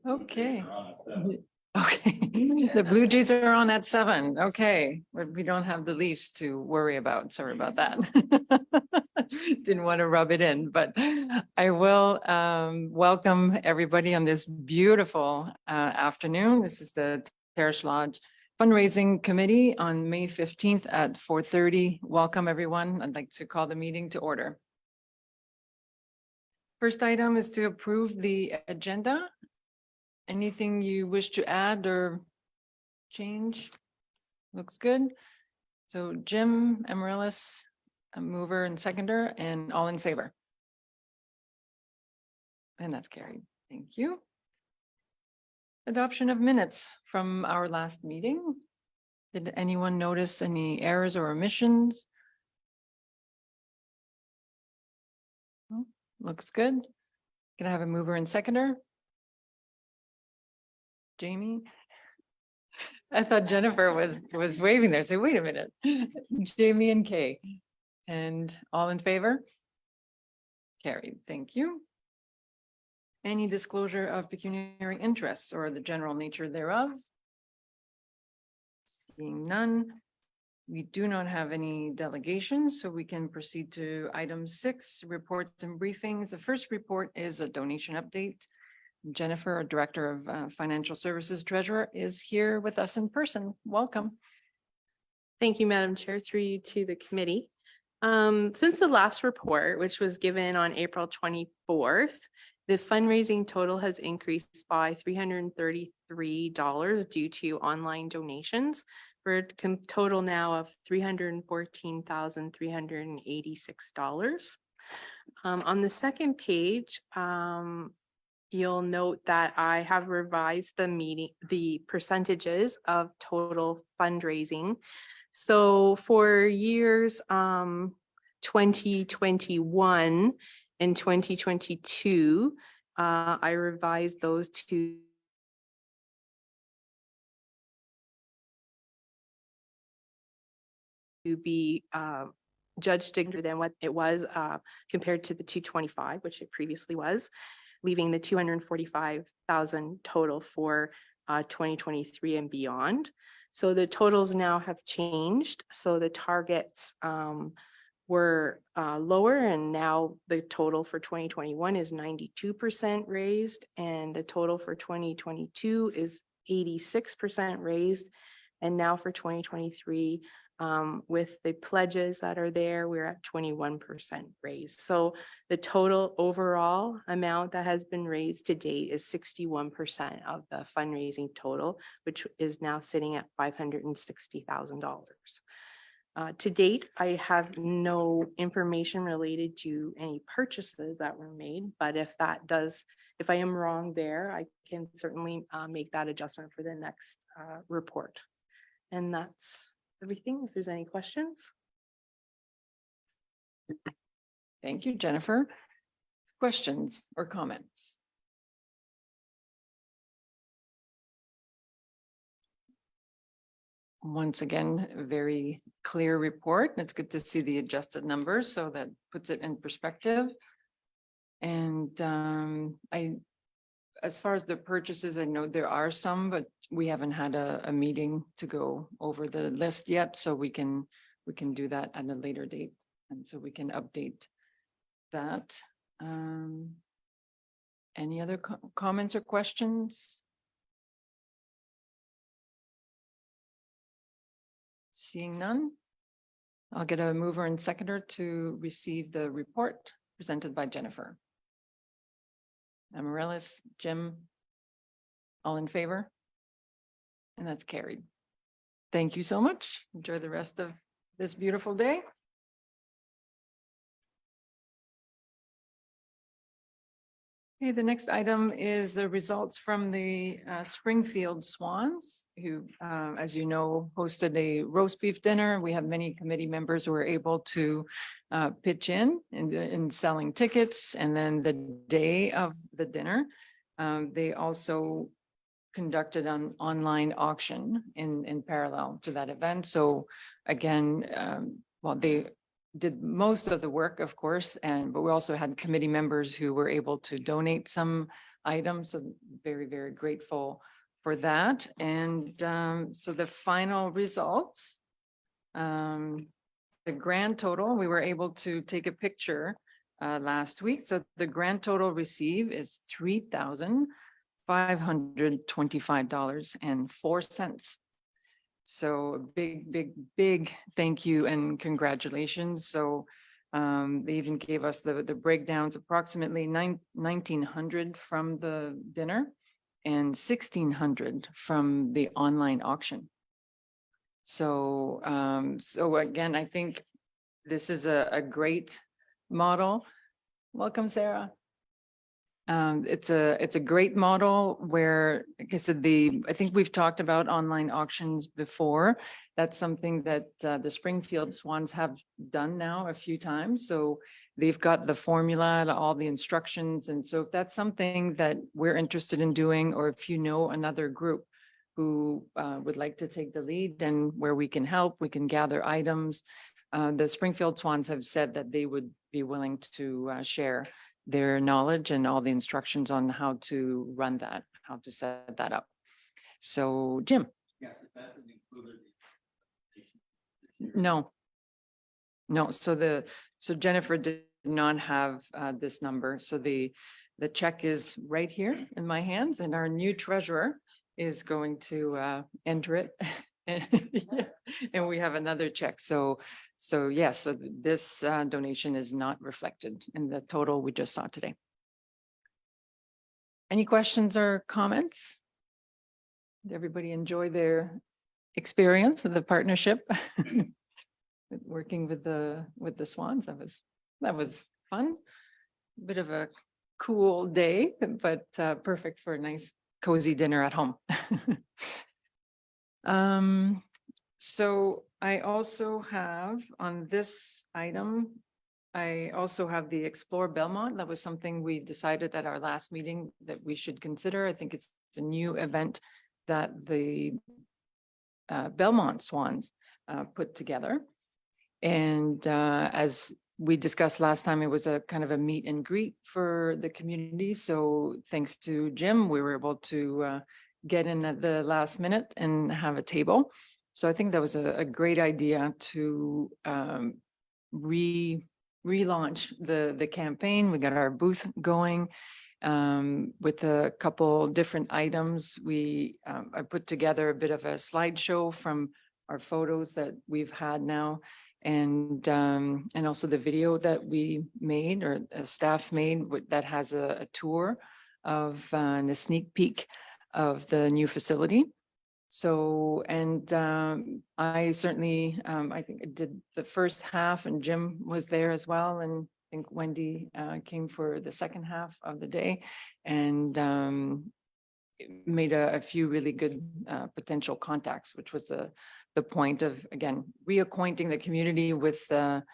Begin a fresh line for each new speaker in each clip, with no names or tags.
Okay. Okay, the Blue Jays are on at 7. Okay, we don't have the Leafs to worry about. Sorry about that. Didn't want to rub it in, but I will welcome everybody on this beautiful afternoon. This is the Terrace Lodge Fundraising Committee on May 15th at 4:30. Welcome, everyone. I'd like to call the meeting to order. First item is to approve the agenda. Anything you wish to add or change? Looks good. So Jim, Amaryllis, a mover and seconder, and all in favor. And that's carried. Thank you. Adoption of minutes from our last meeting. Did anyone notice any errors or omissions? Oh, looks good. Can I have a mover and seconder? Jamie? I thought Jennifer was waving there. Say, wait a minute. Jamie and Kay. And all in favor? Carried. Thank you. Any disclosure of pecuniary interests or the general nature thereof? Seeing none. We do not have any delegations, so we can proceed to item 6, reports and briefings. The first report is a donation update. Jennifer, our Director of Financial Services Treasurer, is here with us in person. Welcome.
Thank you, Madam Chair, through you to the committee. Since the last report, which was given on April 24th, the fundraising total has increased by $333 due to online donations for a total now of $314,386. On the second page, you'll note that I have revised the percentages of total fundraising. So for years 2021 and 2022, I revised those to be judged different than what it was compared to the 225, which it previously was, leaving the 245,000 total for 2023 and beyond. So the totals now have changed. So the targets were lower, and now the total for 2021 is 92% raised, and the total for 2022 is 86% raised. And now for 2023, with the pledges that are there, we're at 21% raised. So the total overall amount that has been raised to date is 61% of the fundraising total, which is now sitting at $560,000. To date, I have no information related to any purchases that were made, but if I am wrong there, I can certainly make that adjustment for the next report. And that's everything. If there's any questions.
Thank you, Jennifer. Questions or comments? Once again, a very clear report. It's good to see the adjusted numbers, so that puts it in perspective. And as far as the purchases, I know there are some, but we haven't had a meeting to go over the list yet, so we can do that at a later date, and so we can update that. Any other comments or questions? Seeing none, I'll get a mover and seconder to receive the report presented by Jennifer. Amaryllis, Jim, all in favor? And that's carried. Thank you so much. Enjoy the rest of this beautiful day. Okay, the next item is the results from the Springfield Swans, who, as you know, hosted a roast beef dinner. We have many committee members who were able to pitch in selling tickets. And then the day of the dinner, they also conducted an online auction in parallel to that event. So again, well, they did most of the work, of course, but we also had committee members who were able to donate some items. So very, very grateful for that. And so the final results, the grand total, we were able to take a picture last week. So the grand total receive is $3,525.04. So big, big, big thank you and congratulations. So they even gave us the breakdowns, approximately 1,900 from the dinner and 1,600 from the online auction. So so again, I think this is a great model. Welcome, Sarah. It's a great model where, like I said, I think we've talked about online auctions before. That's something that the Springfield Swans have done now a few times. So they've got the formula, all the instructions. And so if that's something that we're interested in doing, or if you know another group who would like to take the lead and where we can help, we can gather items. The Springfield Swans have said that they would be willing to share their knowledge and all the instructions on how to run that, how to set that up. So, Jim.
Yes, that is included.
No. So Jennifer did not have this number. So the check is right here in my hands, and our new treasurer is going to enter it. And we have another check. So yes, so this donation is not reflected in the total we just saw today. Any questions or comments? Did everybody enjoy their experience of the partnership? Working with the Swans, that was fun. Bit of a cool day, but perfect for a nice cozy dinner at home. So I also have on this item, I also have the Explore Belmont. That was something we decided at our last meeting that we should consider. I think it's a new event that the Belmont Swans put together. And as we discussed last time, it was a kind of a meet and greet for the community. So thanks to Jim, we were able to get in at the last minute and have a table. So I think that was a great idea to relaunch the campaign. We got our booth going with a couple different items. I put together a bit of a slideshow from our photos that we've had now, and also the video that we made, or staff made, that has a tour of and a sneak peek of the new facility. So, and I certainly, I think I did the first half, and Jim was there as well. And I think Wendy came for the second half of the day, and made a few really good potential contacts, which was the point of, again, reacquainting the community with the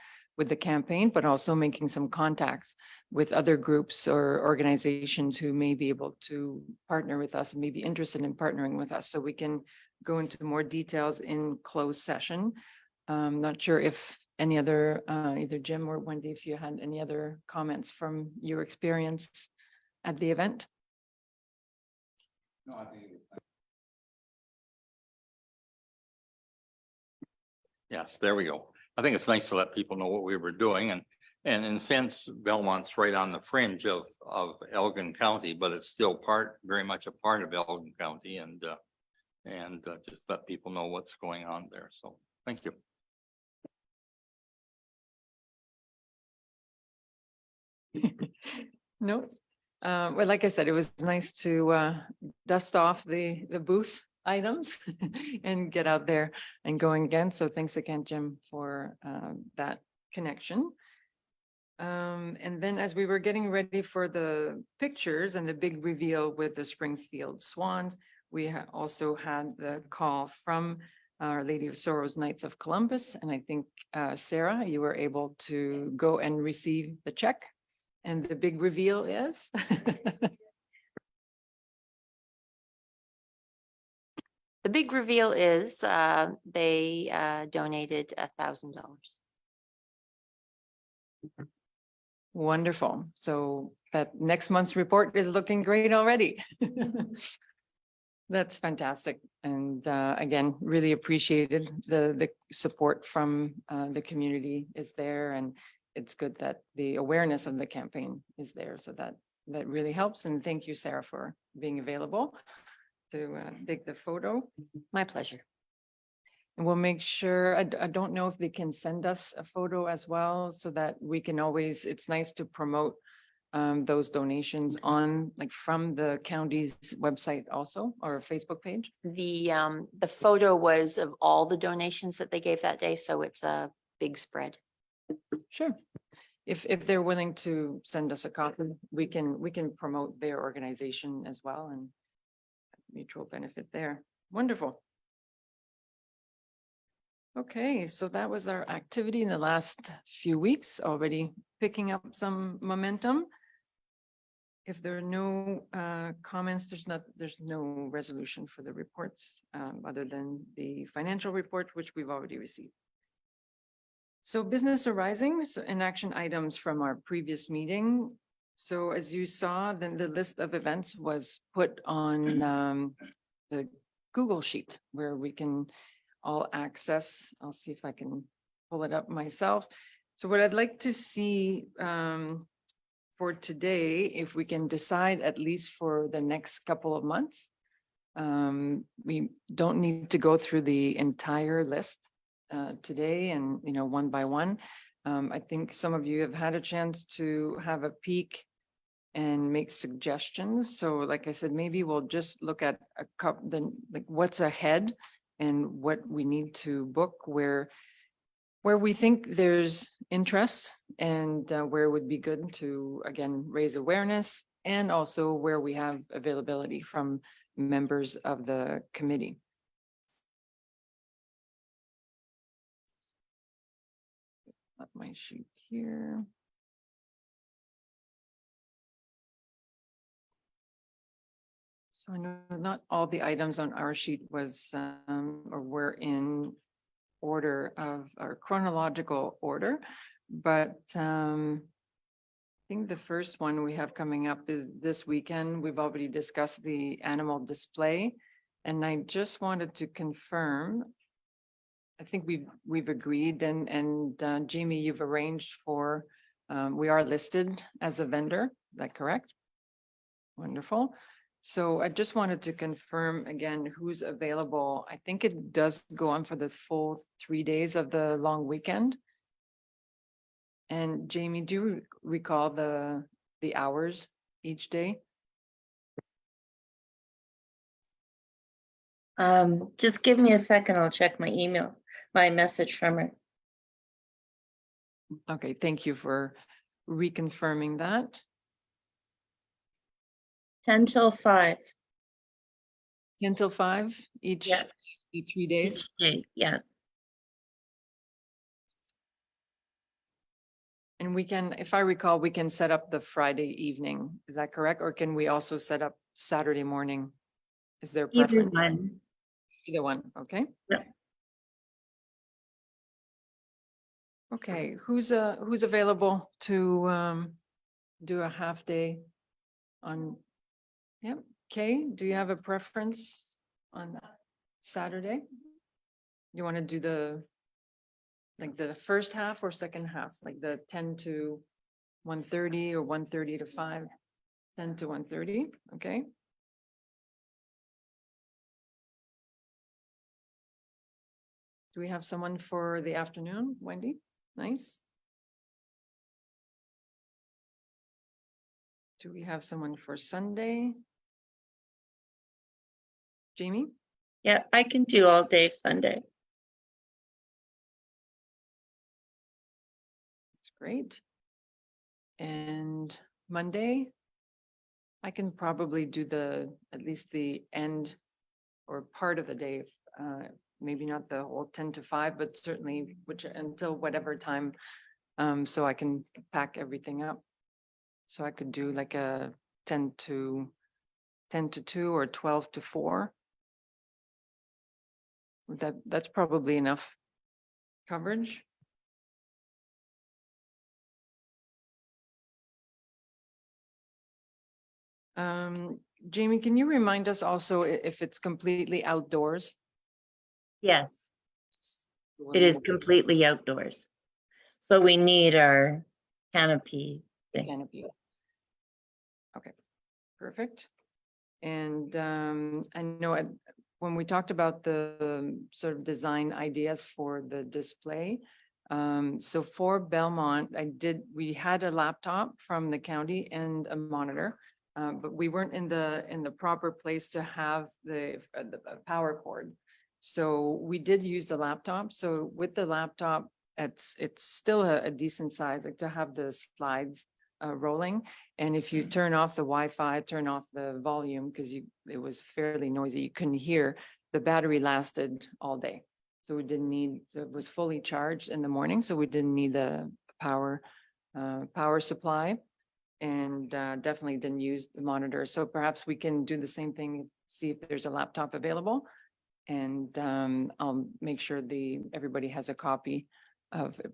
campaign, but also making some contacts with other groups or organizations who may be able to partner with us and may be interested in partnering with us. So we can go into more details in closed session. Not sure if any other, either Jim or Wendy, if you had any other comments from your experience at the event.
No, I think it was. Yes, there we go. I think it's nice to let people know what we were doing, and in a sense, Belmont's right on the fringe of Elgin County, but it's still very much a part of Elgin County, and just let people know what's going on there. So thank you.
No, well, like I said, it was nice to dust off the booth items and get out there and going again. So thanks again, Jim, for that connection. And then as we were getting ready for the pictures and the big reveal with the Springfield Swans, we also had the call from Our Lady of Sorrows Knights of Columbus. And I think, Sarah, you were able to go and receive the check. And the big reveal is?
The big reveal is they donated $1,000.
Wonderful. So that next month's report is looking great already. That's fantastic. And again, really appreciated the support from the community is there. And it's good that the awareness of the campaign is there. So that really helps. And thank you, Sarah, for being available to take the photo.
My pleasure.
And we'll make sure, I don't know if they can send us a photo as well, so that we can always, it's nice to promote those donations on, like, from the county's website also, or Facebook page.
The photo was of all the donations that they gave that day, so it's a big spread.
Sure. If they're willing to send us a copy, we can promote their organization as well, and mutual benefit there. Wonderful. Okay, so that was our activity in the last few weeks, already picking up some momentum. If there are no comments, there's no resolution for the reports other than the financial report, which we've already received. So business arisings and action items from our previous meeting. So as you saw, then the list of events was put on the Google Sheet where we can all access. I'll see if I can pull it up myself. So what I'd like to see for today, if we can decide at least for the next couple of months, we don't need to go through the entire list today and, one by one. I think some of you have had a chance to have a peek and make suggestions. So like I said, maybe we'll just look at a couple, then like what's ahead and what we need to book, where we think there's interest, and where it would be good to, again, raise awareness, and also where we have availability from members of the committee. Up my sheet here. So I know not all the items on our sheet was or were in order of our chronological order, but I think the first one we have coming up is this weekend. We've already discussed the animal display, and I just wanted to confirm. I think we've agreed, and Jamie, you've arranged for. We are listed as a vendor. Is that correct? Wonderful. So I just wanted to confirm again who's available. I think it does go on for the full 3 days of the long weekend. And Jamie, do you recall the hours each day?
Just give me a second. I'll check my email, my message from her.
Okay, thank you for reconfirming that.
10 till 5.
10 till 5 each,
Yeah.
each 3 days.
Each day, yeah.
And we can, if I recall, we can set up the Friday evening. Is that correct? Or can we also set up Saturday morning? Is there a
Either
preference?
one.
Either one, okay?
Yeah.
Okay, who's available to do a half day on? Yep, Kay, do you have a preference on Saturday? You want to do the first half or second half, like the 10 to 1:30 or 1:30 to 5? 10 to 1:30, okay? Do we have someone for the afternoon, Wendy? Nice. Do we have someone for Sunday? Jamie?
Yeah, I can do all day Sunday.
That's great. And Monday? I can probably do at least the end or part of the day, maybe not the whole 10 to 5, but certainly until whatever time, so I can pack everything up. So I could do like a 10 to 2 or 12 to 4. That's probably enough coverage. Jamie, can you remind us also if it's completely outdoors?
Yes, it is completely outdoors. So we need our canopy thing.
Canopy. Okay, perfect. And I know when we talked about the sort of design ideas for the display, so for Belmont, we had a laptop from the county and a monitor, but we weren't in the proper place to have the power cord. So we did use the laptop. So with the laptop, it's still a decent size, like to have the slides rolling. And if you turn off the Wi-Fi, turn off the volume, because it was fairly noisy, you couldn't hear, the battery lasted all day. So we didn't need, so it was fully charged in the morning, so we didn't need the power supply. And definitely didn't use the monitor. So perhaps we can do the same thing, see if there's a laptop available. And I'll make sure everybody has a copy of it,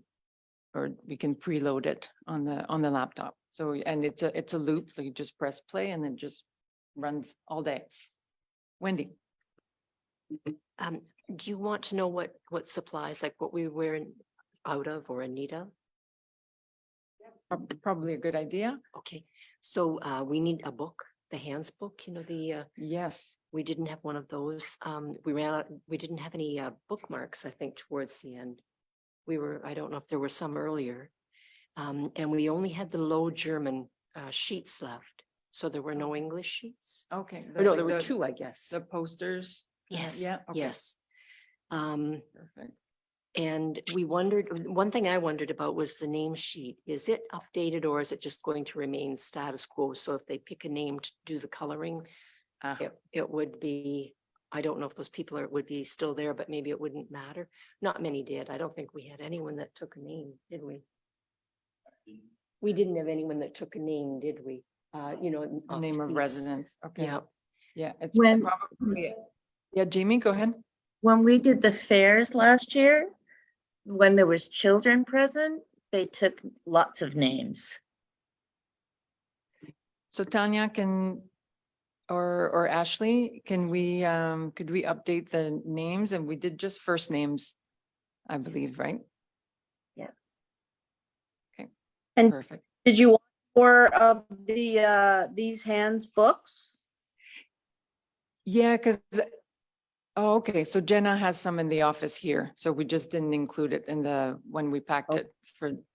or we can preload it on the laptop. So, and it's a loop, so you just press play and it just runs all day. Wendy,
Do you want to know what supplies, like what we were out of or in need of?
probably a good idea.
Okay, so we need a book, the hands book,
Yes,
we didn't have one of those. We ran out, we didn't have any bookmarks, I think, towards the end. I don't know if there were some earlier. And we only had the low German sheets left. So there were no English sheets.
okay.
Or no,
like
there were
the-
two, I guess.
The posters.
Yes,
Yeah. Okay.
yes.
Perfect.
And we wondered, one thing I wondered about was the name sheet. Is it updated or is it just going to remain status quo? So if they pick a name to do the coloring,
Ah.
it would be, I don't know if those people would be still there, but maybe it wouldn't matter. Not many did. I don't think we had anyone that took a name, did we? We didn't have anyone that took a name, did we?
The name of
seats.
residence. Okay.
Yeah.
Yeah, it's
When-
probably, yeah, Jamie, go ahead.
When we did the fairs last year, when there was children present, they took lots of names.
So Tanya or Ashley, could we update the names? And we did just first names, I believe, right?
Yeah.
Okay.
And-
Perfect.
Did you want more of these hands books?
Yeah, because, oh, okay, so Jenna has some in the office here, so we just didn't include it when we packed it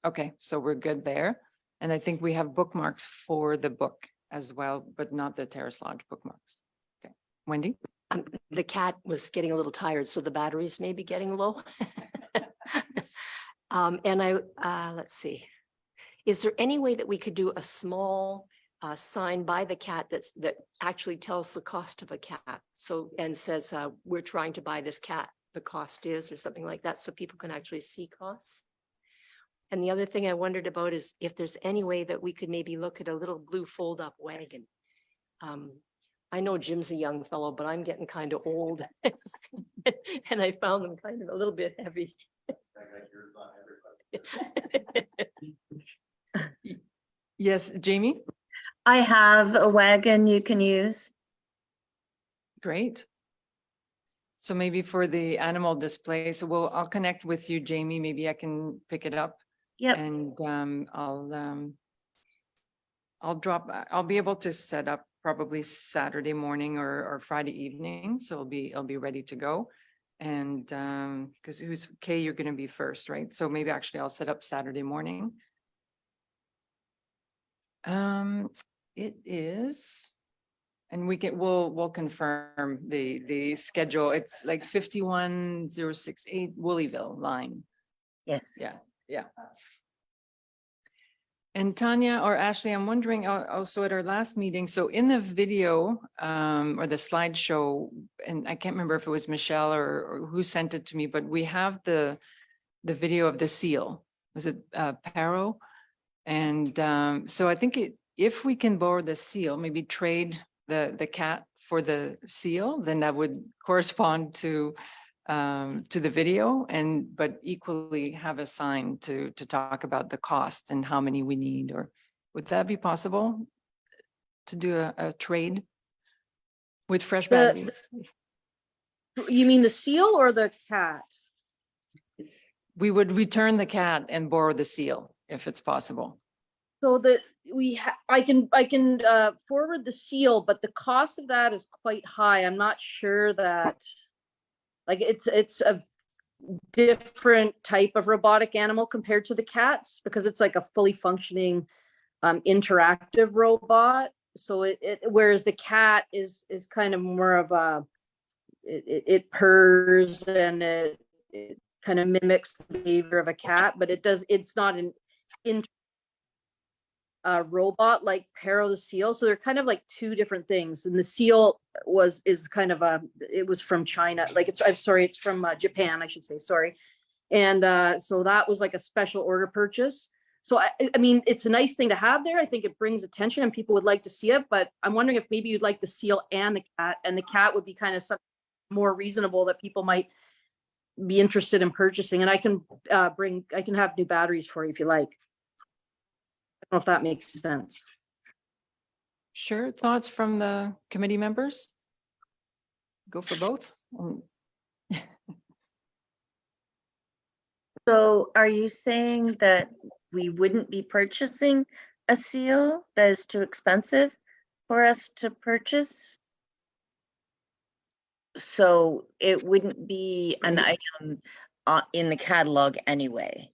okay, so we're good there. And I think we have bookmarks for the book as well, but not the Terrace Lodge bookmarks. Okay, Wendy?
The cat was getting a little tired, so the batteries may be getting low. And let's see. Is there any way that we could do a small sign by the cat that actually tells the cost of a cat? So, and says, we're trying to buy this cat, the cost is, or something like that, so people can actually see costs. And the other thing I wondered about is if there's any way that we could maybe look at a little blue fold-up wagon. I know Jim's a young fellow, but I'm getting kind of old. And I found them kind of a little bit heavy.
Yes, Jamie?
I have a wagon you can use.
Great. So maybe for the animal display, so I'll connect with you, Jamie. Maybe I can pick it up.
Yep,
And I'll be able to set up probably Saturday morning or Friday evening. So it'll be ready to go. And because Kay, you're gonna be first, right? So maybe actually I'll set up Saturday morning. It is, and we'll confirm the schedule. It's like 51068 Woolleyville line.
yes.
Yeah. And Tanya or Ashley, I'm wondering also at our last meeting, so in the video or the slideshow, and I can't remember if it was Michelle or who sent it to me, but we have the video of the seal. Was it Paro? And so I think if we can borrow the seal, maybe trade the cat for the seal, then that would correspond to the video but equally have a sign to talk about the cost and how many we need, or would that be possible? to do a trade with fresh
The-
batteries?
You mean the seal or the cat?
We would return the cat and borrow the seal if it's possible.
So that I can forward the seal, but the cost of that is quite high. I'm not sure that, like, it's a different type of robotic animal compared to the cats because it's like a fully functioning interactive robot. So whereas the cat is kind of more of a it purrs and it kind of mimics the behavior of a cat, but it's not an robot like Pero the seal. So they're kind of like two different things. And the seal is kind of it was from China. Like I'm sorry, it's from Japan, I should say, sorry. And so that was like a special order purchase. So I mean, it's a nice thing to have there. I think it brings attention and people would like to see it, but I'm wondering if maybe you'd like the seal and the cat would be kind of something more reasonable that people might be interested in purchasing. And I can have new batteries for you if you like. I don't know if that makes sense.
Sure, thoughts from the committee members? Go for both?
So are you saying that we wouldn't be purchasing a seal that is too expensive for us to purchase? So it wouldn't be an item in the catalog anyway.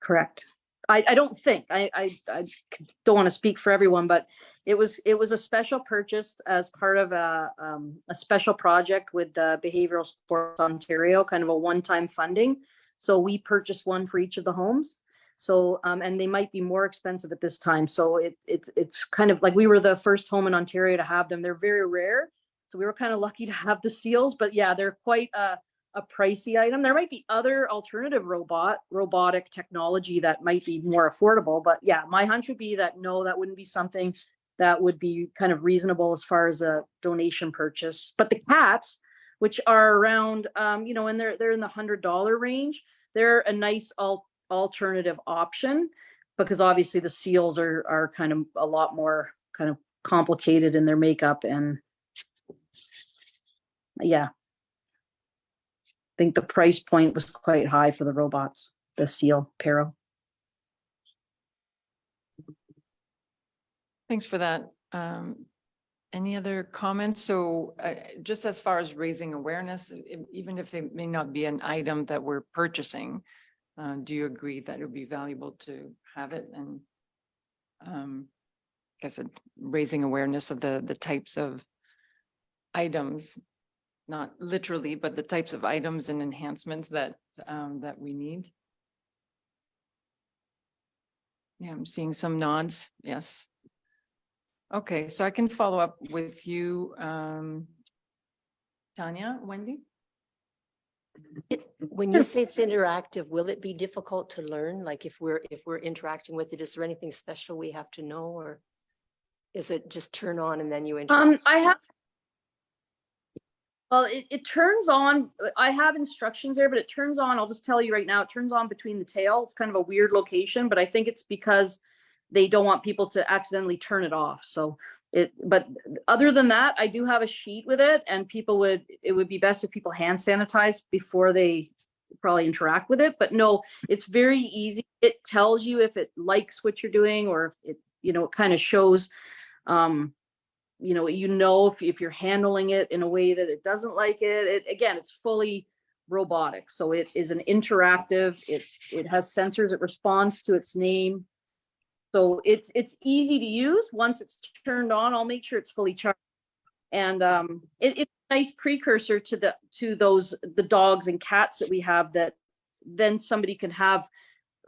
Correct. I don't think, I don't want to speak for everyone, but it was a special purchase as part of a special project with Behavioral Sports Ontario, kind of a one-time funding. So we purchased one for each of the homes. So, and they might be more expensive at this time. So it's kind of like we were the first home in Ontario to have them. They're very rare. So we were kind of lucky to have the seals, but yeah, they're quite a pricey item. There might be other alternative robotic technology that might be more affordable, but yeah, my hunch would be that no, that wouldn't be something that would be kind of reasonable as far as a donation purchase. But the cats, which are around, and they're in the $100 range, they're a nice alternative option because obviously the seals are kind of a lot more kind of complicated in their makeup and yeah. I think the price point was quite high for the robots, the seal, Pero.
Thanks for that. Any other comments? So just as far as raising awareness, even if it may not be an item that we're purchasing, do you agree that it would be valuable to have it? And I guess raising awareness of the types of items, not literally, but the types of items and enhancements that we need. Yeah, I'm seeing some nods. Yes. Okay, so I can follow up with you, Tanya, Wendy?
When you say it's interactive, will it be difficult to learn? Like if we're interacting with it, is there anything special we have to know, or is it just turn on and then you interact?
Well, it turns on, I have instructions there, but it turns on, I'll just tell you right now, it turns on between the tail. It's kind of a weird location, but I think it's because they don't want people to accidentally turn it off. So but other than that, I do have a sheet with it, and it would be best if people hand sanitize before they probably interact with it. But no, it's very easy. It tells you if it likes what you're doing, or if it kind of shows, if you're handling it in a way that it doesn't like it. Again, it's fully robotic. So it is an interactive, it has sensors, it responds to its name. So it's easy to use. Once it's turned on, I'll make sure it's fully charged. And it's a nice precursor to the dogs and cats that we have, that then somebody can have,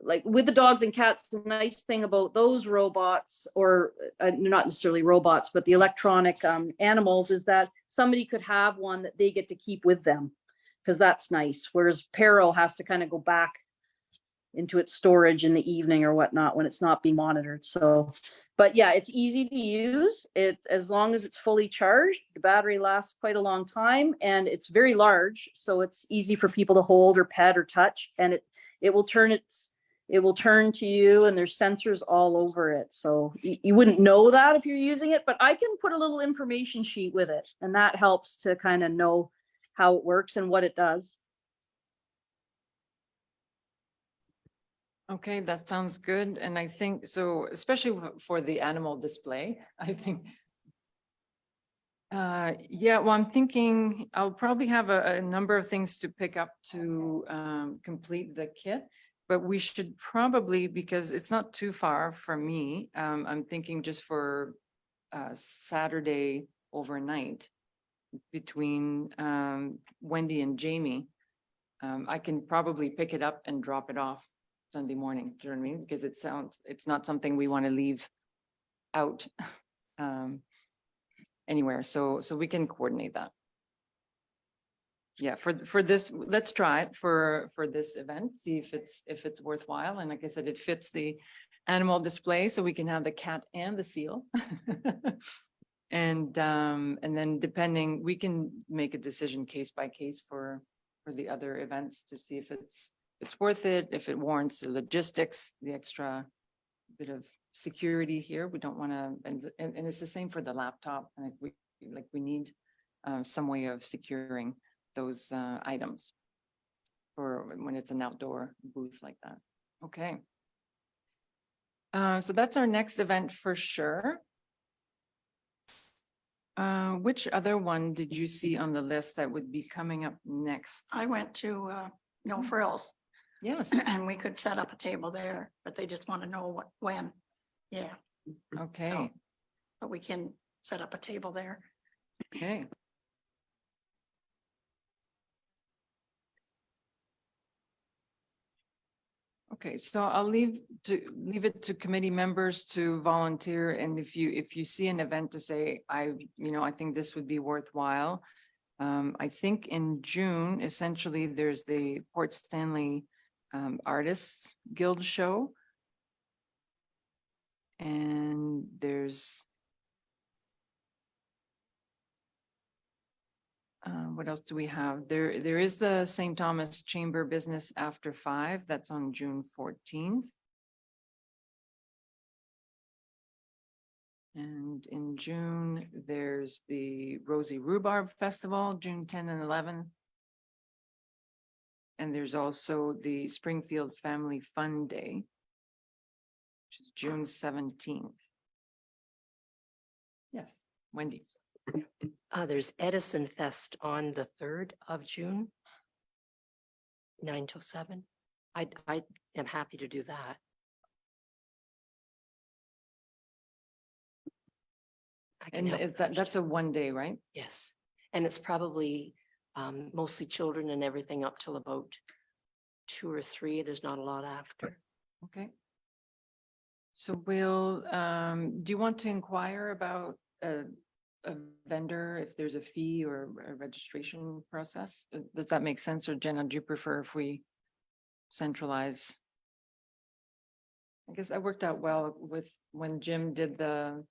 like with the dogs and cats. The nice thing about those robots, or not necessarily robots, but the electronic animals, is that somebody could have one that they get to keep with them, because that's nice. Whereas Pero has to kind of go back into its storage in the evening or whatnot when it's not being monitored. So, but yeah, it's easy to use. It's, as long as it's fully charged, the battery lasts quite a long time, and it's very large. So it's easy for people to hold or pet or touch, and it will turn it will turn to you and there's sensors all over it. So you wouldn't know that if you're using it, but I can put a little information sheet with it, and that helps to kind of know how it works and what it does.
Okay, that sounds good. And I think so, especially for the animal display, I think. Yeah, well, I'm thinking I'll probably have a number of things to pick up to complete the kit. But we should probably, because it's not too far from me, I'm thinking just for Saturday overnight between Wendy and Jamie. I can probably pick it up and drop it off Sunday morning. Do you know what I mean? Because it's not something we want to leave out anywhere. So we can coordinate that. Yeah, for this, let's try it for this event, see if it's worthwhile. And like I said, it fits the animal display, so we can have the cat and the seal. And then depending, we can make a decision case by case for the other events to see if it's worth it, if it warrants the logistics, the extra bit of security here. We don't want to, and it's the same for the laptop. And we need some way of securing those items for when it's an outdoor booth like that. Okay. So that's our next event for sure. Which other one did you see on the list that would be coming up next?
I went to No Frills
Yes,
and we could set up a table there, but they just want to know when. Yeah,
okay,
but we can set up a table there.
okay. Okay, so I'll leave it to committee members to volunteer, and if you see an event to say, I think this would be worthwhile. I think in June, essentially, there's the Port Stanley Artists Guild show. And there's what else do we have? There is the St. Thomas Chamber Business After 5. That's on June 14th. And in June, there's the Rosie Rhubarb Festival, June 10 and 11. And there's also the Springfield Family Fun Day, which is June 17th. Yes, Wendy.
There's Edison Fest on the 3rd of June. 9 till 7. I am happy to do that. I can
And
help
is that's a 1 day, right?
Yes, and it's probably mostly children and everything up till about 2 or 3. There's not a lot after.
Okay. So we'll, do you want to inquire about a vendor, if there's a fee or a registration process? Does that make sense? Or Jenna, do you prefer if we centralize? I guess that worked out well with when Jim did the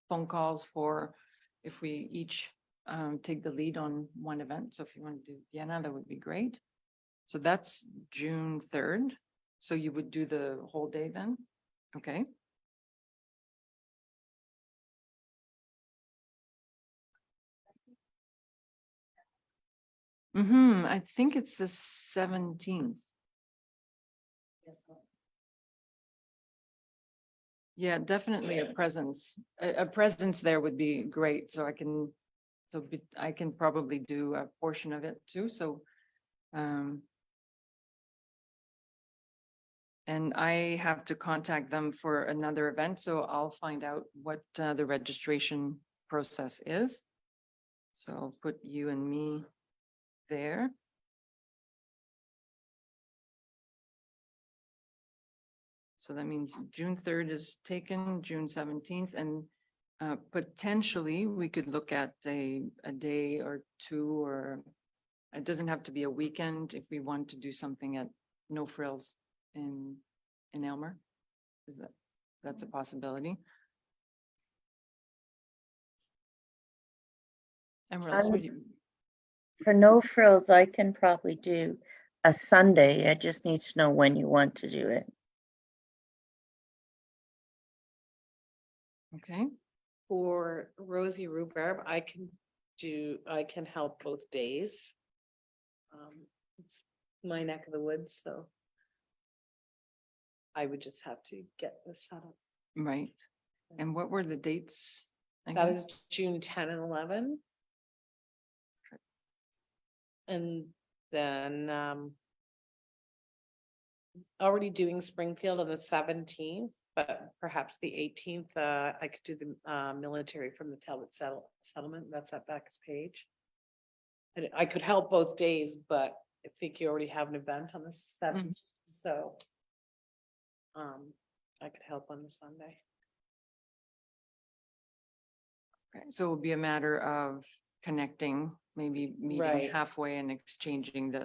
phone calls for if we each take the lead on one event. So if you want to do Vienna, that would be great. So that's June 3rd. So you would do the whole day then? Okay. I think it's the 17th. Yeah, definitely a presence. A presence there would be great. So I can probably do a portion of it too. So, and I have to contact them for another event, so I'll find out what the registration process is. So I'll put you and me there. So that means June 3rd is taken, June 17th, and potentially we could look at a day or two, or it doesn't have to be a weekend if we want to do something at No Frills in Aylmer. That's a possibility? And
For No Frills, I can probably do a Sunday. I just need to know when you want to do it.
Okay,
For Rosie Rhubarb, I can help both days. It's my neck of the woods, so. I would just have to get this set up.
right. And what were the dates?
That
again?
is June 10 and 11. And then, already doing Springfield on the 17th, but perhaps the 18th, I could do the, military from the Talbot settlement. That's at Becca's page. And I could help both days, but I think you already have an event on the 17th, so. I could help on the Sunday.
Okay, so it'll be a matter of connecting, maybe meeting
Right.
halfway and exchanging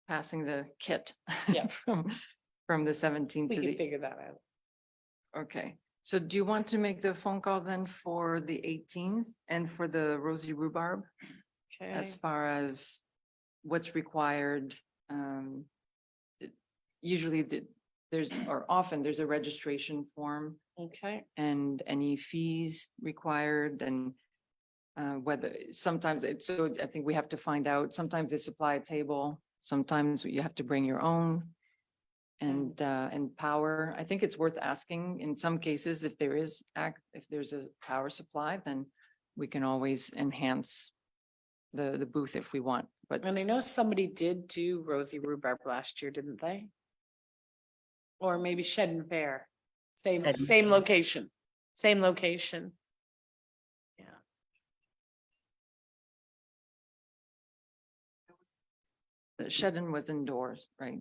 passing the kit.
Yeah.
From the 17th
We
to
can
the,
figure that out.
okay. So do you want to make the phone call then for the 18th and for the Rosie Rhubarb?
Okay.
As far as what's required, usually often there's a registration form
Okay.
and any fees required and whether sometimes so I think we have to find out, sometimes they supply a table, sometimes you have to bring your own. And power, I think it's worth asking in some cases if there's a power supply, then we can always enhance the booth if we want, but
And I know somebody did do Rosie Rhubarb last year, didn't they? Or maybe Shed and Fair.
Shed and
Same
Fair.
location, same location. Yeah.
the Shedden was indoors, right?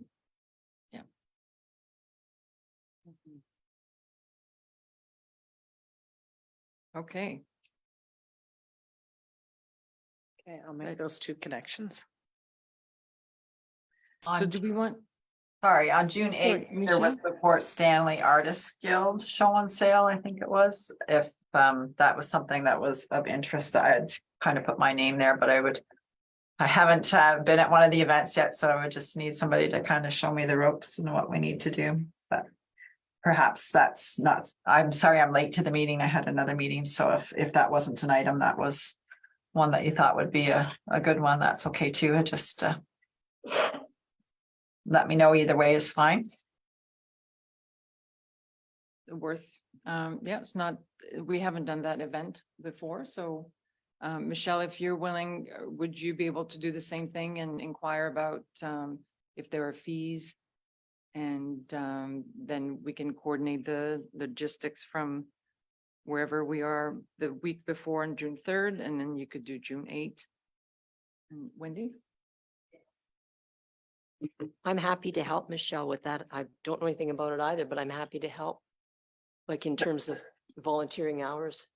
Okay,
Okay, I'll make
Right.
those two connections.
so
On,
do we want,
sorry, on June
Sorry,
8th, there was
Michelle?
the Port Stanley Artists Guild show on sale, I think it was. If that was something that was of interest, I'd kind of put my name there, but I haven't been at one of the events yet, so I would just need somebody to kind of show me the ropes and what we need to do. But perhaps that's not, I'm sorry, I'm late to the meeting. I had another meeting, so if that wasn't an item, that was one that you thought would be a good one, that's okay too. I just let me know either way is fine.
worth, yeah, it's not, we haven't done that event before, so Michelle, if you're willing, would you be able to do the same thing and inquire about if there are fees? And then we can coordinate the logistics from wherever we are the week before on June 3rd, and then you could do June 8th. And Wendy?
I'm happy to help Michelle with that. I don't know anything about it either, but I'm happy to help. Like in terms of volunteering hours.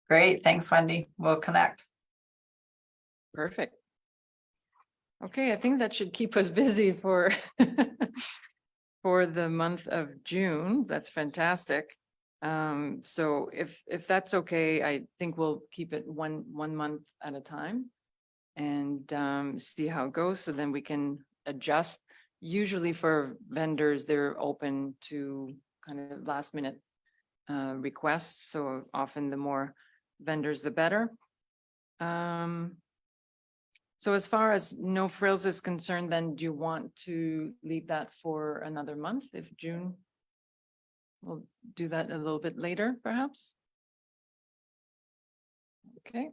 Great, thanks, Wendy. We'll connect.
Perfect. Okay, I think that should keep us busy for for the month of June. That's fantastic. So if that's okay, I think we'll keep it one month at a time and see how it goes. So then we can adjust. Usually for vendors, they're open to kind of last minute requests. So often the more vendors, the better. So as far as No Frills is concerned, then do you want to leave that for another month if June? We'll do that a little bit later, perhaps. Okay.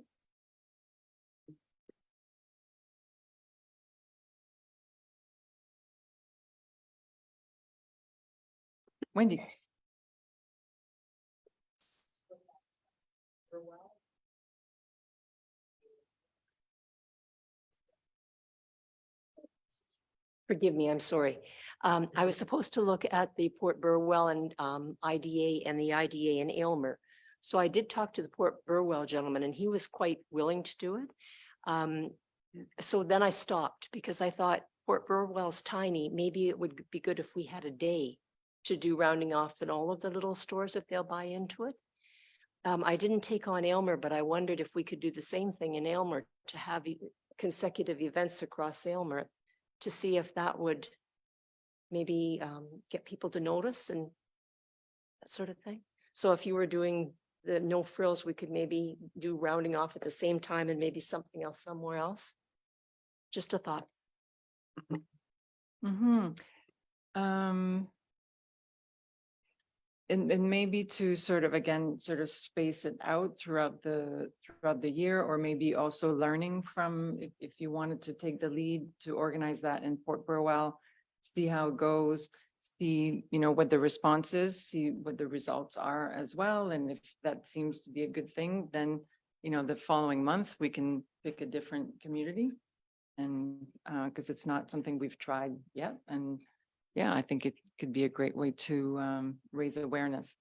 Wendy.
Forgive me, I'm sorry. I was supposed to look at the Port Burwell and IDA and the IDA in Aylmer. So I did talk to the Port Burwell gentleman and he was quite willing to do it. So then I stopped because I thought Port Burwell's tiny. Maybe it would be good if we had a day to do rounding off in all of the little stores if they'll buy into it. I didn't take on Aylmer, but I wondered if we could do the same thing in Aylmer to have consecutive events across Aylmer. to see if that would maybe get people to notice and that sort of thing. So if you were doing the no frills, we could maybe do rounding off at the same time and maybe something else somewhere else. Just a thought.
Mm-hmm. And maybe to sort of, again, sort of space it out throughout the year, or maybe also learning from, if you wanted to take the lead to organize that in Port Burwell, see how it goes, see, what the response is, see what the results are as well. And if that seems to be a good thing, then, the following month, we can pick a different community. And because it's not something we've tried yet. And yeah, I think it could be a great way to raise awareness.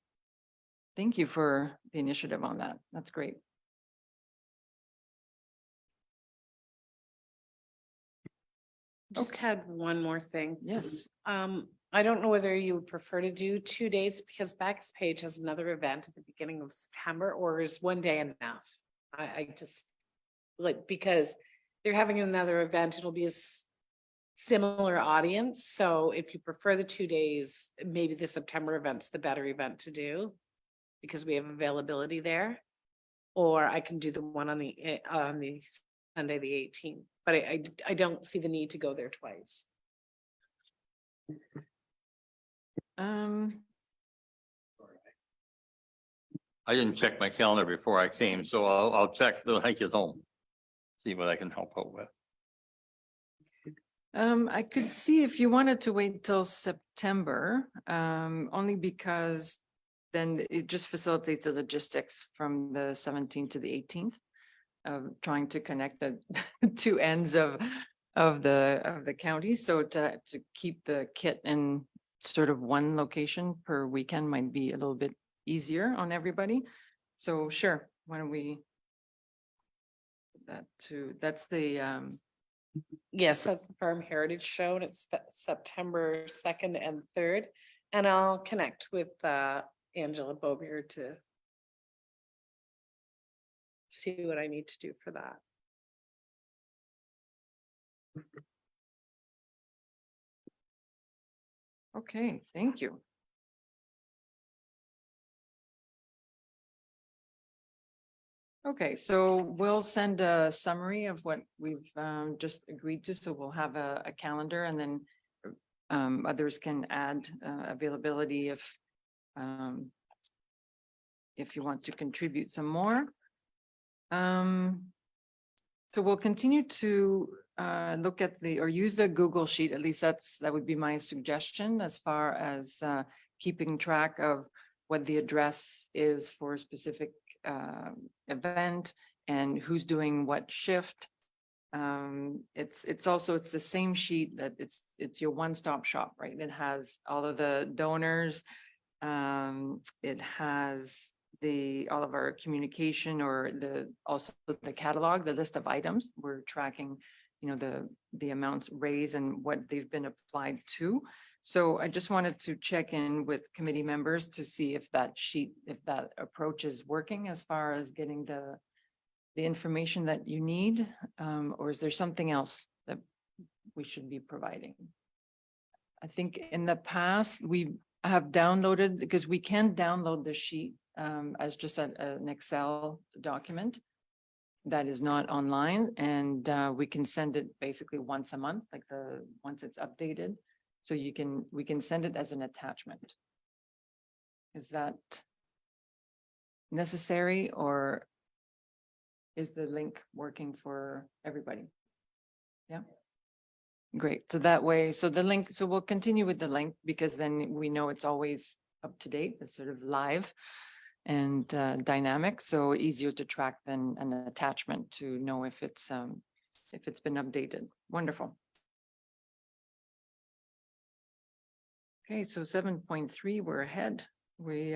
Thank you for the initiative on that. That's great.
Just had one more thing.
Yes.
I don't know whether you would prefer to do 2 days because Becca's Page has another event at the beginning of September, or is one day enough? I just like, because they're having another event, it'll be a similar audience. So if you prefer the 2 days, maybe the September event's the better event to do because we have availability there. Or I can do the one on the Sunday, the 18th, but I don't see the need to go there twice.
I didn't check my calendar before I came, so I'll check when I get home. See what I can help out with.
I could see if you wanted to wait till September, only because then it just facilitates the logistics from the 17th to the 18th of trying to connect the two ends of the county. So to keep the kit in sort of one location per weekend might be a little bit easier on everybody. So sure, why don't we that's the
Yes, that's the Farm Heritage Show, and it's September 2nd and 3rd. And I'll connect with Angela Bobier to see what I need to do for that.
Okay, thank you. Okay, so we'll send a summary of what we've just agreed to. So we'll have a calendar, and then others can add availability if you want to contribute some more. So we'll continue to look at or use the Google Sheet. At least that would be my suggestion as far as keeping track of what the address is for a specific event and who's doing what shift. It's also the same sheet that it's your one-stop shop, right? It has all of the donors. It has all of our communication, or also the catalog, the list of items. We're tracking, the amounts raised and what they've been applied to. So I just wanted to check in with committee members to see if that approach is working as far as getting the information that you need, or is there something else that we should be providing? I think in the past we have downloaded, because we can download the sheet as just an Excel document that is not online, and we can send it basically once a month, like once it's updated. So we can send it as an attachment. Is that necessary, or is the link working for everybody? Yeah. Great. So that way, so we'll continue with the link, because then we know it's always up to date. It's sort of live and dynamic, so easier to track than an attachment to know if it's been updated. Wonderful. Okay, so 7.3, we're ahead. We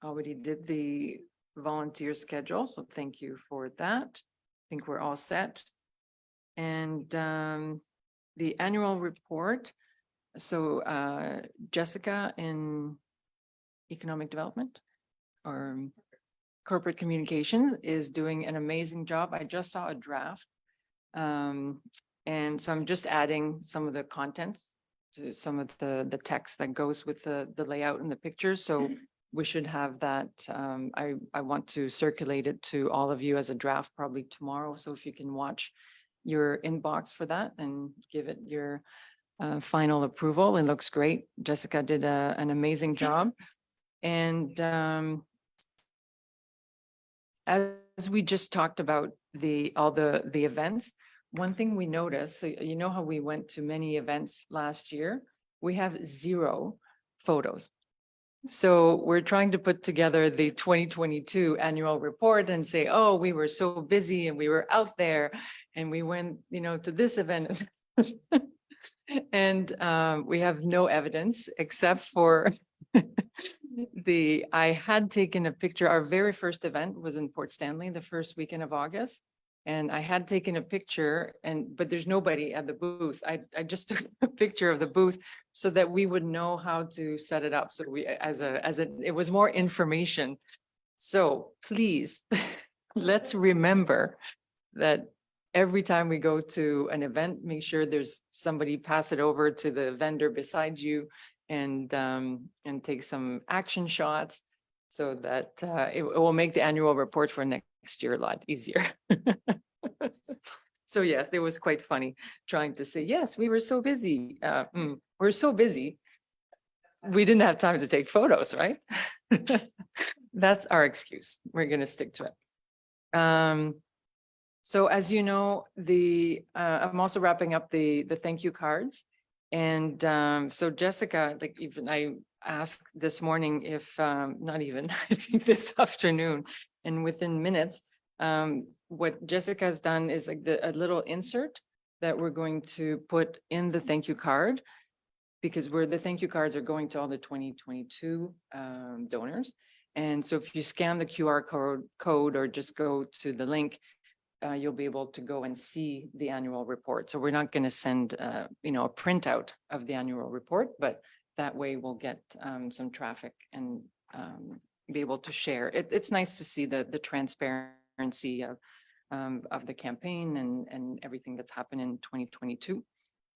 already did the volunteer schedule, so thank you for that. I think we're all set. And the annual report. So Jessica in Economic Development or Corporate Communications is doing an amazing job. I just saw a draft. And so I'm just adding some of the contents to some of the text that goes with the layout and the pictures. So we should have that. I want to circulate it to all of you as a draft probably tomorrow. So if you can watch your inbox for that and give it your final approval. It looks great. Jessica did an amazing job. And as we just talked about all the events, one thing we noticed, so you know how we went to many events last year? We have 0 photos. So we're trying to put together the 2022 annual report and say, oh, we were so busy and we were out there and we went, to this event. And we have no evidence except for I had taken a picture. Our very first event was in Port Stanley, the first weekend of August. And I had taken a picture but there's nobody at the booth. I just took a picture of the booth so that we would know how to set it up. So it was more information. So please, let's remember that every time we go to an event, make sure there's somebody, pass it over to the vendor beside you and take some action shots so that it will make the annual report for next year a lot easier. So yes, it was quite funny trying to say, yes, we were so busy. We're so busy. We didn't have time to take photos, right? That's our excuse. We're going to stick to it. So as you know, I'm also wrapping up the thank you cards. And so Jessica, like even I asked this morning if, not even, I think this afternoon, and within minutes, what Jessica has done is like a little insert that we're going to put in the thank you card, because the thank you cards are going to all the 2022 donors. And so if you scan the QR code or just go to the link, you'll be able to go and see the annual report. So we're not going to send, a printout of the annual report, but that way we'll get some traffic and be able to share. It's nice to see the transparency of the campaign and everything that's happened in 2022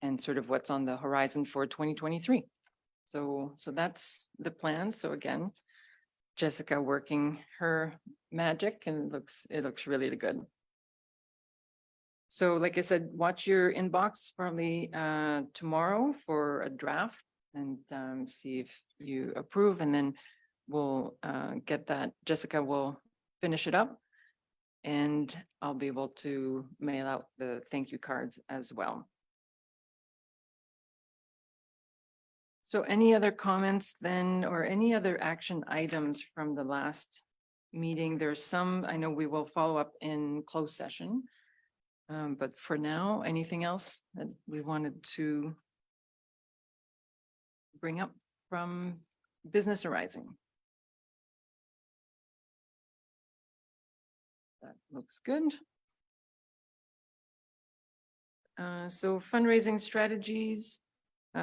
and sort of what's on the horizon for 2023. So that's the plan. So again, Jessica working her magic, and it looks really good. So like I said, watch your inbox probably tomorrow for a draft and see if you approve, and then we'll get that. Jessica will finish it up and I'll be able to mail out the thank you cards as well. So any other comments then, or any other action items from the last meeting? There's some, I know we will follow up in closed session. But for now, anything else that we wanted to bring up from business arising? That looks good. So fundraising strategies.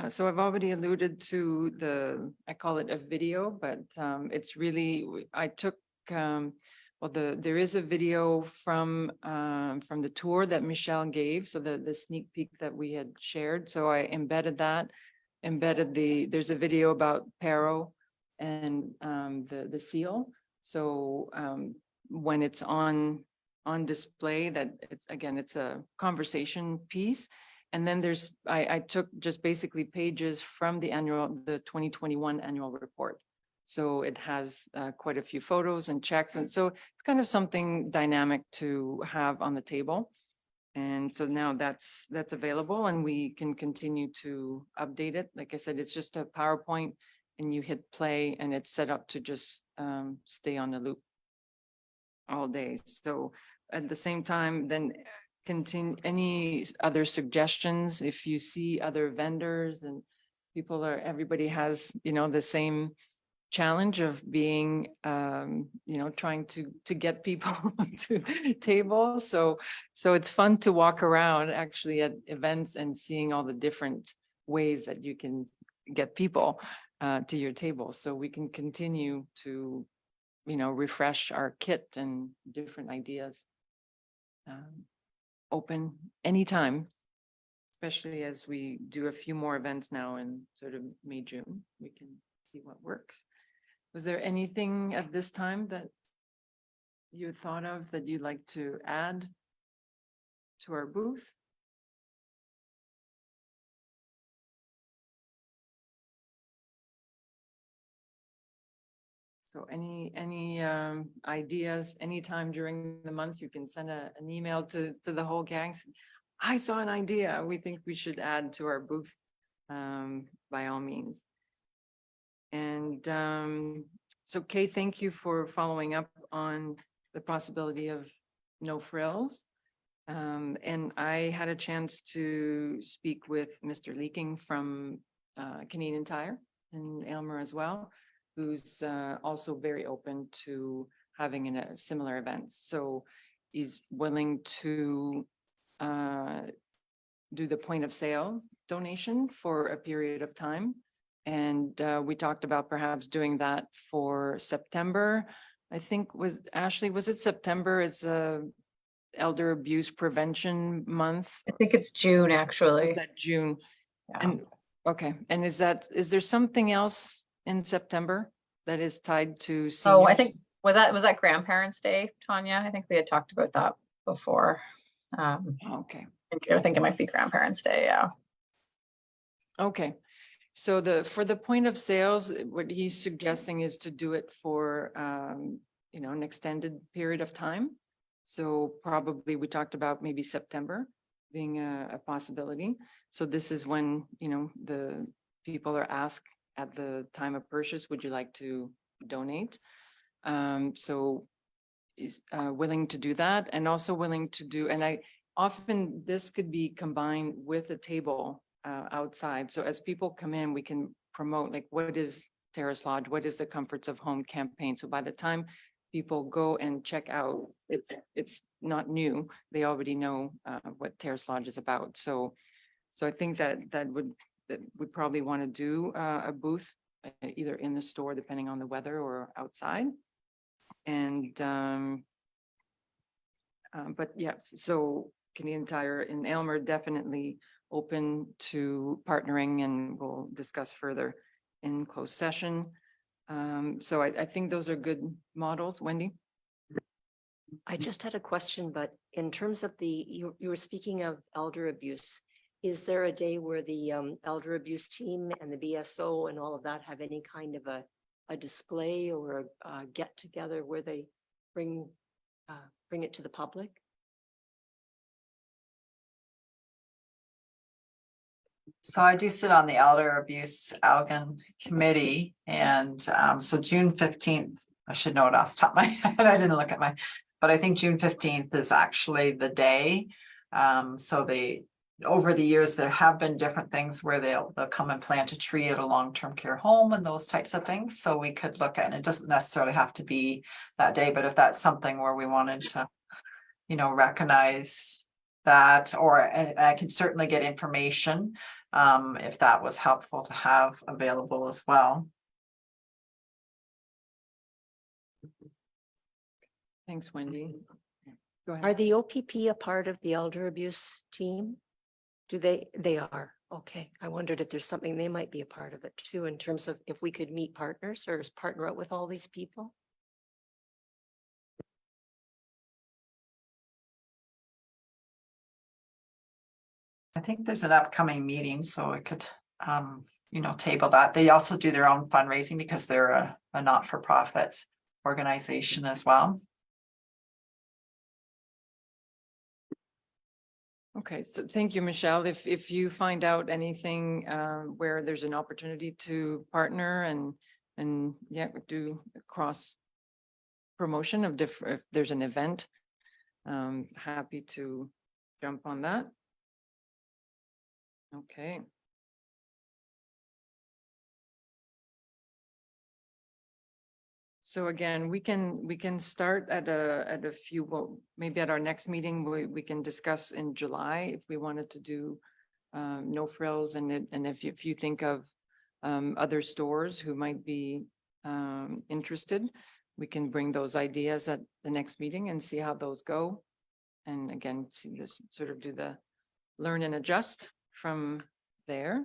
So I've already alluded to I call it a video, but it's really, I took, there is a video from the tour that Michelle gave. So the sneak peek that we had shared. So I embedded that, there's a video about Paro and the seal. So when it's on display, that it's a conversation piece. And then I took just basically pages from the 2021 annual report. So it has quite a few photos and checks. And so it's kind of something dynamic to have on the table. And so now that's available and we can continue to update it. Like I said, it's just a PowerPoint and you hit play and it's set up to just stay on the loop all day. So at the same time, then continue any other suggestions. If you see other vendors and everybody has, the same challenge of being, trying to get people to tables. So it's fun to walk around actually at events and seeing all the different ways that you can get people to your table. So we can continue to, refresh our kit and different ideas. Open anytime especially as we do a few more events now in sort of May, June, we can see what works. Was there anything at this time that you thought of that you'd like to add to our booth? So any ideas, anytime during the month, you can send an email to the whole gang. I saw an idea we think we should add to our booth, by all means. And so Kay, thank you for following up on the possibility of no frills. And I had a chance to speak with Mr. Leaking from Canadian Tire in Aylmer as well, who's also very open to having a similar event. So he's willing to do the point of sale donation for a period of time. And we talked about perhaps doing that for September. I think was Ashley, was it September? It's Elder Abuse Prevention Month.
I think it's June, actually.
Is that June?
Yeah.
And, okay, and is there something else in September that is tied to seniors?
Oh, I think, was that Grandparents' Day, Tanya? I think we had talked about that before.
Okay,
I think it might be Grandparents' Day, yeah.
okay. So for the point of sales, what he's suggesting is to do it for, an extended period of time. So probably we talked about maybe September being a possibility. So this is when, the people are asked at the time of purchase, would you like to donate? So is willing to do that, and also willing to do, and often this could be combined with a table outside. So as people come in, we can promote, like, what is Terrace Lodge? What is the Comforts of Home campaign? So by the time people go and check out, it's not new. They already know what Terrace Lodge is about. So I think that would probably want to do a booth either in the store, depending on the weather, or outside. And but yes, so Canadian Tire in Aylmer definitely open to partnering, and we'll discuss further in closed session. So I think those are good models. Wendy?
I just had a question, but in terms of you were speaking of elder abuse. Is there a day where the elder abuse team and the BSO and all of that have any kind of a display or a get together where they bring it to the public?
So I do sit on the Elder Abuse Algon Committee, and so June 15th, I should know it off the top of my head. I didn't look at but I think June 15th is actually the day. So over the years, there have been different things where they'll come and plant a tree at a long-term care home and those types of things. So we could look at, and it doesn't necessarily have to be that day, but if that's something where we wanted to, recognize that, or I can certainly get information if that was helpful to have available as well.
Thanks, Wendy. Go ahead.
Are the OPP a part of the elder abuse team? They are. Okay. I wondered if there's something they might be a part of it too, in terms of if we could meet partners or partner up with all these people.
I think there's an upcoming meeting, so I could, table that. They also do their own fundraising because they're a not-for-profit organization as well.
Okay, so thank you, Michelle. If you find out anything where there's an opportunity to partner and do cross promotion of different, if there's an event, happy to jump on that. Okay. So again, we can start at a few, well, maybe at our next meeting, we can discuss in July if we wanted to do no frills, and if you think of other stores who might be interested, we can bring those ideas at the next meeting and see how those go. And again, see this, sort of do the learn and adjust from there.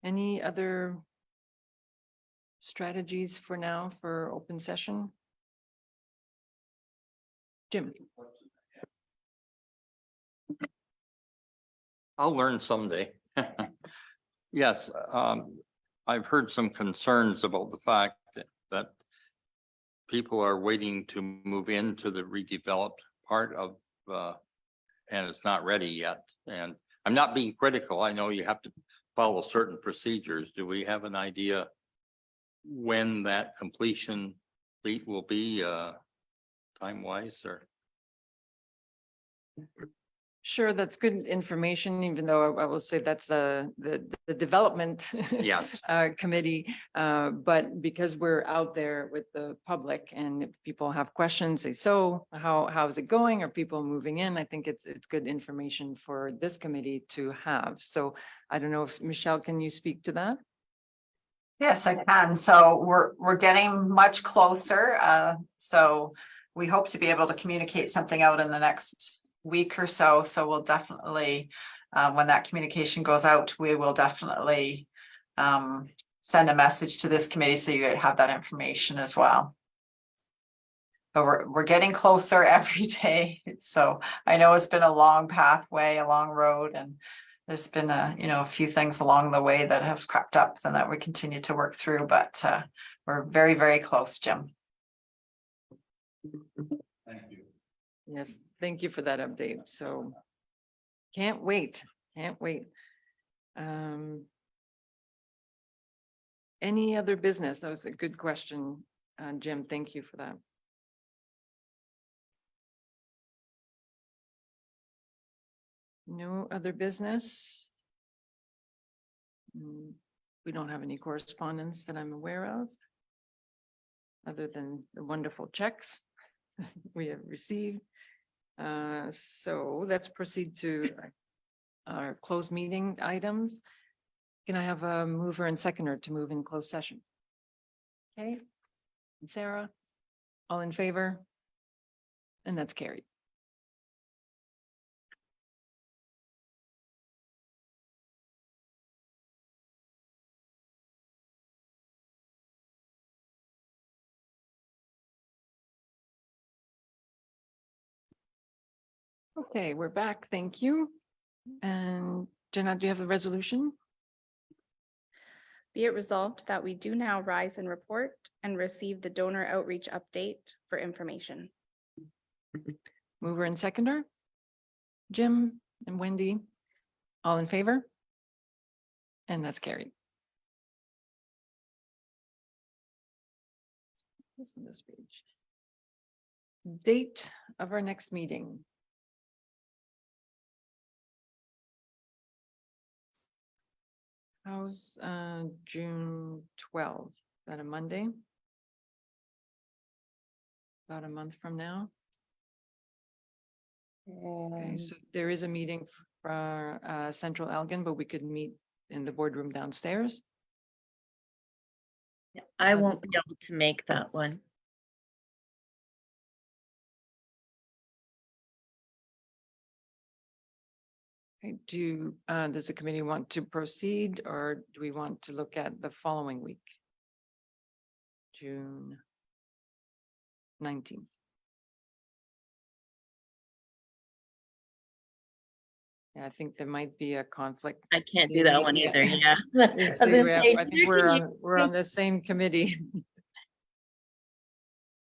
Any other strategies for now for open session? Jim?
I'll learn someday. Yes, I've heard some concerns about the fact that people are waiting to move into the redeveloped part of, and it's not ready yet. And I'm not being critical. I know you have to follow certain procedures. Do we have an idea when that completion date will be, time-wise, or?
Sure, that's good information, even though I will say that's the development.
Yes.
Committee, but because we're out there with the public and if people have questions, say, so how's it going? Are people moving in? I think it's good information for this committee to have. So I don't know if Michelle, can you speak to that?
Yes, I can. So we're getting much closer. So we hope to be able to communicate something out in the next week or so. So we'll definitely, when that communication goes out, we will definitely send a message to this committee so you have that information as well. But we're getting closer every day. So I know it's been a long pathway, a long road, and there's been a few things along the way that have crept up and that we continue to work through, but we're very, very close, Jim.
Thank you.
Yes, thank you for that update. So can't wait. Any other business? That was a good question, Jim. Thank you for that. No other business? We don't have any correspondence that I'm aware of, other than the wonderful checks we have received. So let's proceed to our closed meeting items. Can I have a mover and seconder to move in closed session? Okay, and Sarah, all in favor? And that's carried. Okay, we're back. Thank you. And Jenna, do you have the resolution?
Be it resolved that we do now rise and report and receive the donor outreach update for information.
Mover and seconder? Jim and Wendy, all in favor? And that's carried. What's on this page? Date of our next meeting. How's June 12th? Is that a Monday? About a month from now. Okay, so there is a meeting for Central Elgin, but we could meet in the boardroom downstairs.
I won't be able to make that one.
Okay, does the committee want to proceed or do we want to look at the following week? June 19th. Yeah, I think there might be a conflict.
I can't do
See,
that one
yeah.
either, yeah.
Is
I was gonna
there-
say,
I think
June,
we're on the same committee.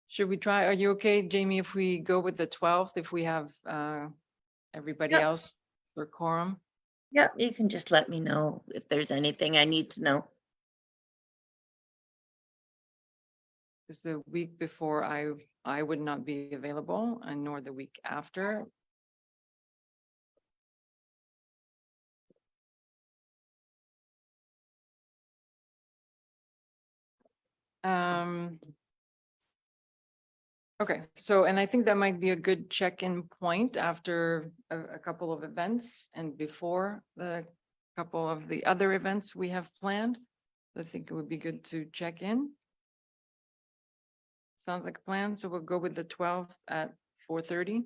Should we try, are you okay, Jamie, if we go with the 12th, if we have everybody
Yep.
else for quorum?
Yeah, you can just let me know if there's anything I need to know.
Because the week before I would not be available and nor the week after. Okay, so, and I think that might be a good check-in point after a couple of events and before the couple of the other events we have planned. I think it would be good to check in. Sounds like a plan, so we'll go with the 12th at 4:30.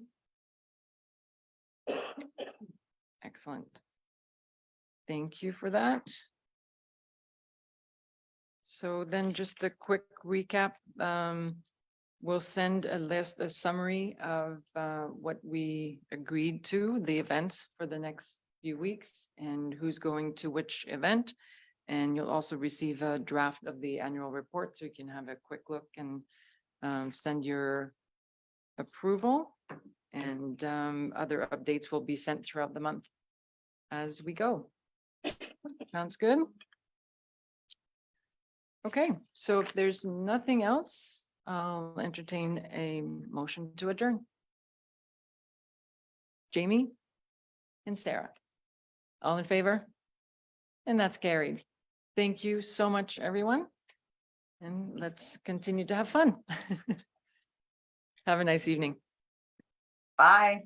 Excellent. Thank you for that. So then just a quick recap. We'll send a list, a summary of what we agreed to, the events for the next few weeks and who's going to which event. And you'll also receive a draft of the annual report so you can have a quick look and send your approval. And other updates will be sent throughout the month as we go. Sounds good? Okay, so if there's nothing else, I'll entertain a motion to adjourn. Jamie and Sarah, all in favor? And that's carried. Thank you so much, everyone. And let's continue to have fun. Have a nice evening.
Bye.